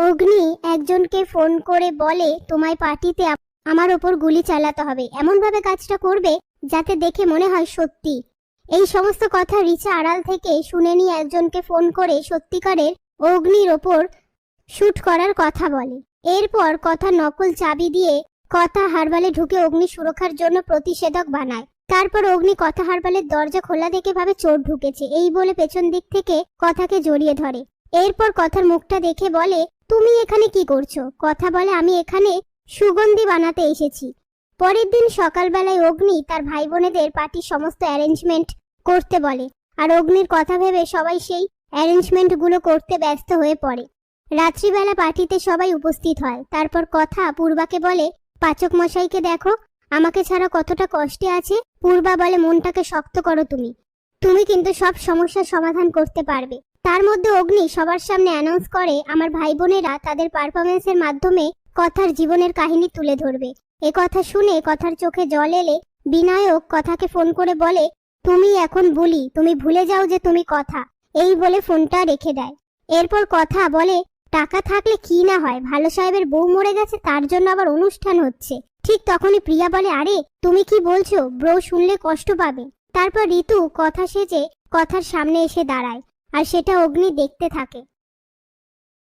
অগ্নি একজনকে ফোন করে বলে তোমায় পার্টিতে আমার ওপর গুলি চালাতে হবে, এমন ভাবে কাজটা করবে যাতে দেখে মনে হয় সত্যি। এই সমস্ত কথা রিচা আড়াল থেকে শুনে নিয়ে একজনকে ফোন করে সত্যিকারের অগ্নির ওপর শুট করার কথা বলে। এরপর কথা নকল চাবি দিয়ে কথা হারবালে ঢুকে অগ্নি সুরক্ষার জন্য প্রতিষেধক বানায়। তারপর অগ্নি কথা হারবালের দরজা খোলা দেখে ভাবে চোর ঢুকেছে, এই বলে পেছন দিক থেকে কথাকে জড়িয়ে ধরে। এরপর কথার মুখটা দেখে বলে তুমি এখানে কি করছো? কথা বলে আমি এখানে সুগন্ধি বানাতে এসেছি। পরের দিন সকালবেলায় অগ্নি তার ভাই বোনেদের পার্টির সমস্ত অ্যারেঞ্জমেন্ট করতে বলে, আর অগ্নির কথা ভেবে সবাই সেই অ্যারেঞ্জমেন্ট গুলো করতে ব্যস্ত হয়ে পড়ে। রাত্রিবেলা পার্টিতে সবাই উপস্থিত হয়। তারপর কথা পূর্বাকে বলে পাচক মশাইকে দেখো, আমাকে ছাড়া কতটা কষ্টে আছে। পূর্বা বলে মনটাকে শক্ত করো, তুমি কিন্তু সব সমস্যার সমাধান করতে পারবে। তার মধ্যে অগ্নি সবার সামনে অ্যানাউন্স করে আমার ভাই বোনেরা তাদের পারফরমেন্সের মাধ্যমে কথার জীবনের কাহিনী তুলে ধরবে। এ কথা শুনে কথার চোখে জল এলে বিনায়ক কথাকে ফোন করে বলে তুমি এখন বুলি, তুমি ভুলে যাও যে তুমি কথা। এই বলে ফোনটা রেখে দেয়। এরপর কথা বলে টাকা থাকলে কি না হয়, ভালো সাহেবের বউ মরে গেছে, তার জন্য আবার অনুষ্ঠান হচ্ছে। ঠিক তখনই প্রিয়া বলে আরে তুমি কি বলছো, ব্রো শুনলে কষ্ট পাবে। তারপর ঋতু কথা সেজে কথার সামনে এসে দাঁড়ায়, আর সেটা অগ্নি দেখতে থাকে।